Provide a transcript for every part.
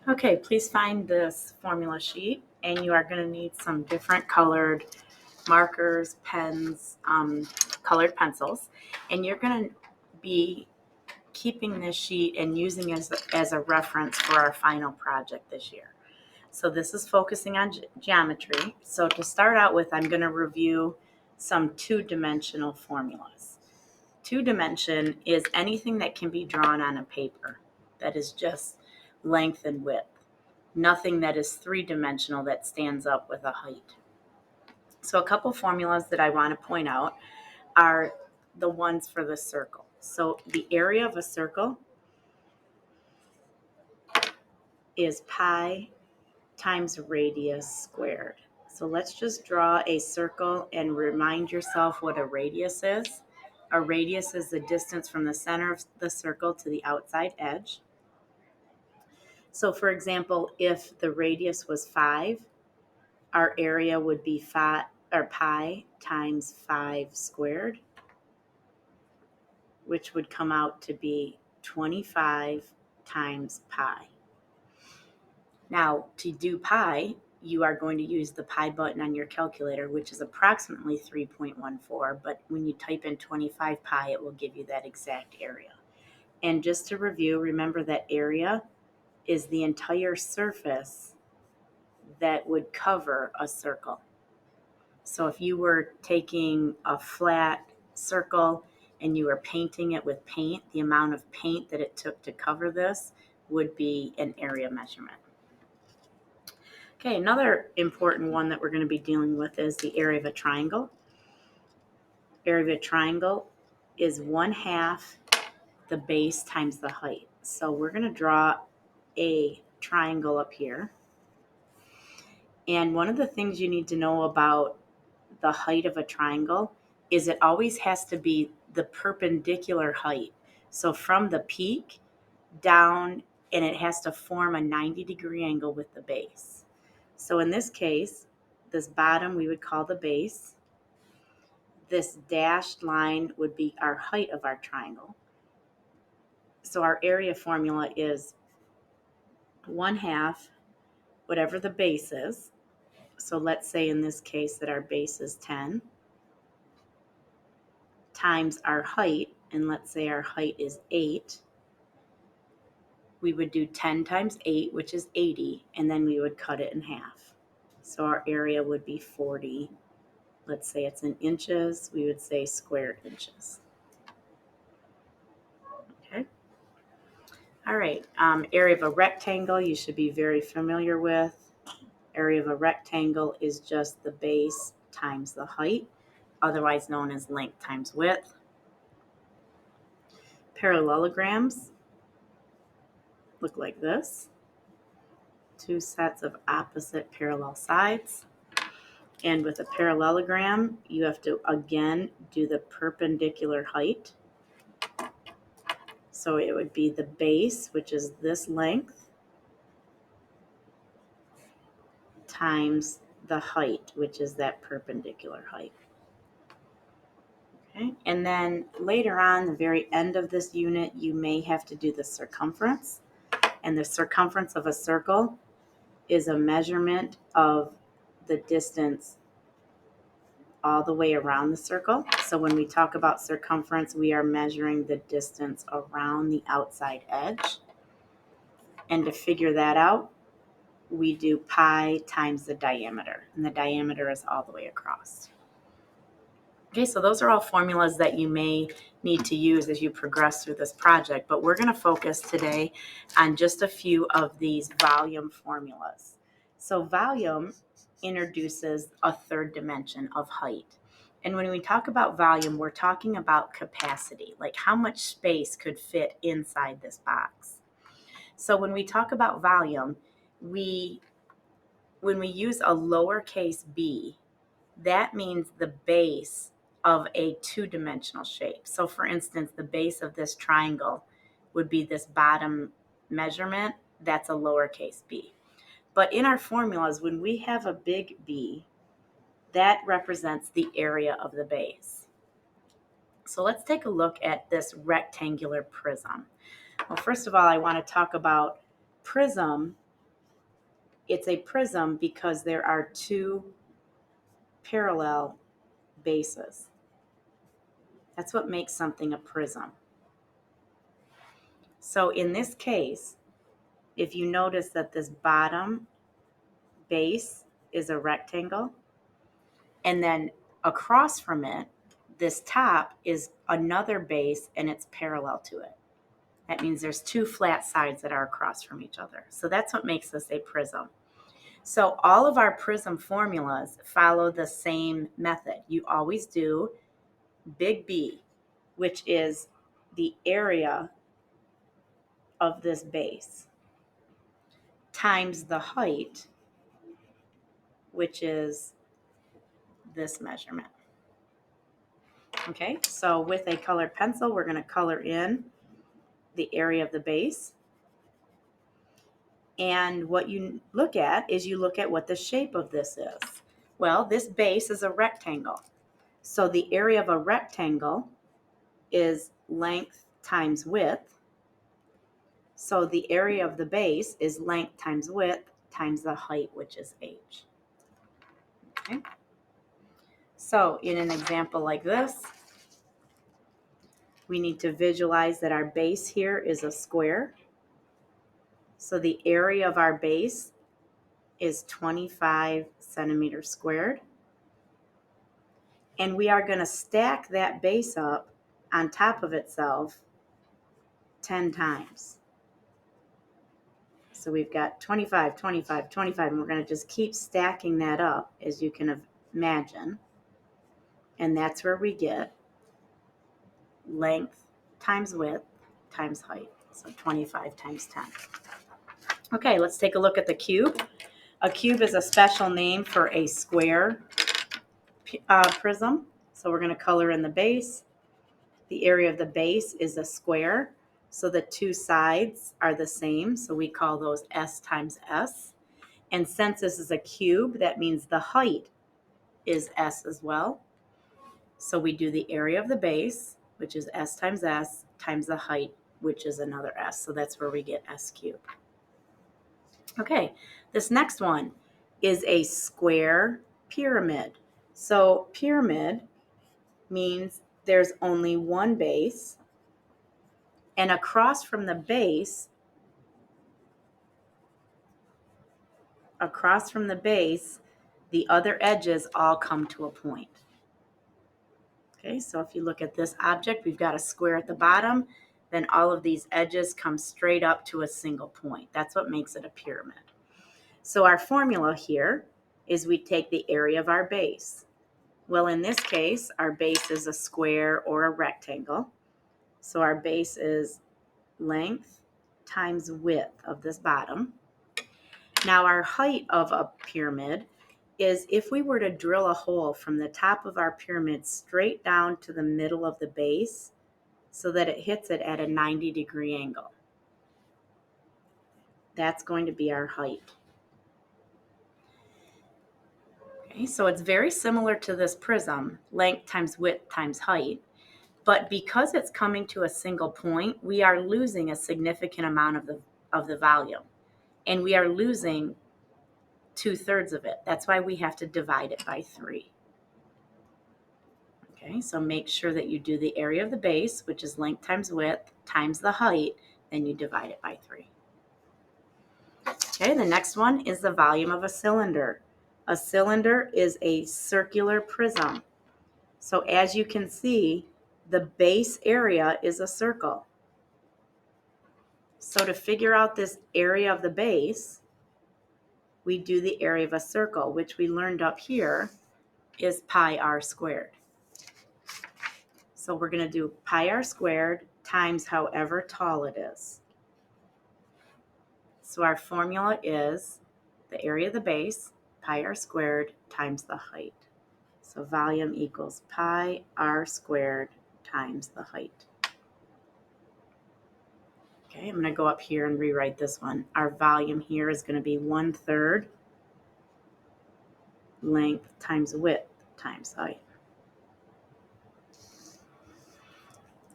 Okay, please find this formula sheet, and you are going to need some different colored markers, pens, colored pencils, and you're going to be keeping this sheet and using it as a reference for our final project this year. So this is focusing on geometry. So to start out with, I'm going to review some two-dimensional formulas. Two-dimension is anything that can be drawn on a paper that is just length and width. Nothing that is three-dimensional that stands up with a height. So a couple formulas that I want to point out are the ones for the circle. So the area of a circle is pi times radius squared. So let's just draw a circle and remind yourself what a radius is. A radius is the distance from the center of the circle to the outside edge. So for example, if the radius was 5, our area would be pi times 5 squared, which would come out to be 25 times pi. Now, to do pi, you are going to use the pi button on your calculator, which is approximately 3.14, but when you type in 25 pi, it will give you that exact area. And just to review, remember that area is the entire surface that would cover a circle. So if you were taking a flat circle and you were painting it with paint, the amount of paint that it took to cover this would be an area measurement. Okay, another important one that we're going to be dealing with is the area of a triangle. Area of a triangle is 1/2 the base times the height. So we're going to draw a triangle up here. And one of the things you need to know about the height of a triangle is it always has to be the perpendicular height. So from the peak down, and it has to form a 90-degree angle with the base. So in this case, this bottom we would call the base. This dashed line would be our height of our triangle. So our area formula is 1/2 whatever the base is. So let's say in this case that our base is 10 times our height, and let's say our height is 8. We would do 10 times 8, which is 80, and then we would cut it in half. So our area would be 40. Let's say it's in inches, we would say square inches. Okay. All right. Area of a rectangle you should be very familiar with. Area of a rectangle is just the base times the height, otherwise known as length times width. Parallelograms look like this. Two sets of opposite parallel sides. And with a parallelogram, you have to, again, do the perpendicular height. So it would be the base, which is this length, times the height, which is that perpendicular height. Okay. And then later on, the very end of this unit, you may have to do the circumference. And the circumference of a circle is a measurement of the distance all the way around the circle. So when we talk about circumference, we are measuring the distance around the outside edge. And to figure that out, we do pi times the diameter, and the diameter is all the way across. Okay, so those are all formulas that you may need to use as you progress through this project, but we're going to focus today on just a few of these volume formulas. So volume introduces a third dimension of height. And when we talk about volume, we're talking about capacity, like how much space could fit inside this box. So when we talk about volume, when we use a lowercase b, that means the base of a two-dimensional shape. So for instance, the base of this triangle would be this bottom measurement. That's a lowercase b. But in our formulas, when we have a big B, that represents the area of the base. So let's take a look at this rectangular prism. Well, first of all, I want to talk about prism It's a prism because there are two parallel bases. That's what makes something a prism. So in this case, if you notice that this bottom base is a rectangle, and then across from it, this top is another base and it's parallel to it. That means there's two flat sides that are across from each other. So that's what makes this a prism. So all of our prism formulas follow the same method. You always do big B, which is the area of this base, times the height, which is this measurement. Okay, so with a colored pencil, we're going to color in the area of the base. And what you look at is you look at what the shape of this is. Well, this base is a rectangle. So the area of a rectangle is length times width. So the area of the base is length times width times the height, which is h. Okay. So in an example like this, we need to visualize that our base here is a square. So the area of our base is 25 centimeters squared. And we are going to stack that base up on top of itself 10 times. So we've got 25, 25, 25, and we're going to just keep stacking that up, as you can imagine. And that's where we get length times width times height. So 25 times 10. Okay, let's take a look at the cube. A cube is a special name for a square prism. So we're going to color in the base. The area of the base is a square. So the two sides are the same. So we call those S times S. And since this is a cube, that means the height is S as well. So we do the area of the base, which is S, times the height, which is another S. So that's where we get S cubed. Okay, this next one is a square pyramid. So pyramid means there's only one base, and across from the base, the other edges all come to a point. Okay, so if you look at this object, we've got a square at the bottom, then all of these edges come straight up to a single point. That's what makes it a pyramid. So our formula here is we take the area of our base. Well, in this case, our base is a square or a rectangle. So our base is length times width of this bottom. Now our height of a pyramid is if we were to drill a hole from the top of our pyramid straight down to the middle of the base so that it hits it at a 90-degree angle. That's going to be our height. Okay, so it's very similar to this prism, length times width times height, but because it's coming to a single point, we are losing a significant amount of the volume, and we are losing 2/3 of it. That's why we have to divide it by 3. Okay, so make sure that you do the area of the base, which is length times width times the height, then you divide it by 3. Okay, the next one is the volume of a cylinder. A cylinder is a circular prism. So as you can see, the base area is a circle. So to figure out this area of the base, we do the area of a circle, which we learned up here is pi r squared. So we're going to do pi r squared times however tall it is. So our formula is the area of the base, pi r squared times the height. So volume equals pi r squared times the height. Okay, I'm going to go up here and rewrite this one. Our volume here is going to be 1/3 length times width times height.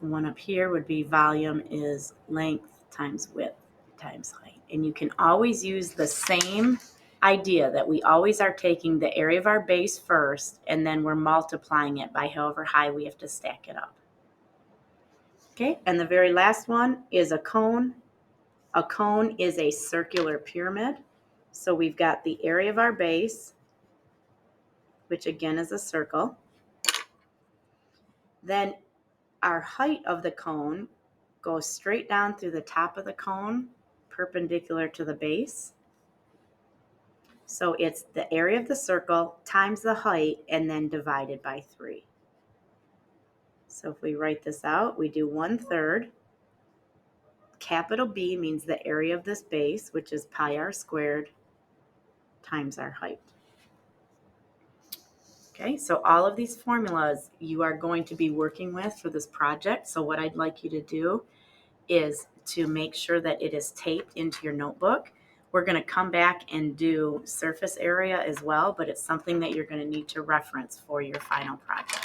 The one up here would be volume is length times width times height. And you can always use the same idea that we always are taking the area of our base first, and then we're multiplying it by however high we have to stack it up. Okay, and the very last one is a cone. A cone is a circular pyramid. So we've got the area of our base, which again is a circle. Then our height of the cone goes straight down through the top of the cone, perpendicular to the base. So it's the area of the circle times the height and then divided by 3. So if we write this out, we do 1/3. Capital B means the area of this base, which is pi r squared, times our height. Okay, so all of these formulas you are going to be working with for this project. So what I'd like you to do is to make sure that it is taped into your notebook. We're going to come back and do surface area as well, but it's something that you're going to need to reference for your final project.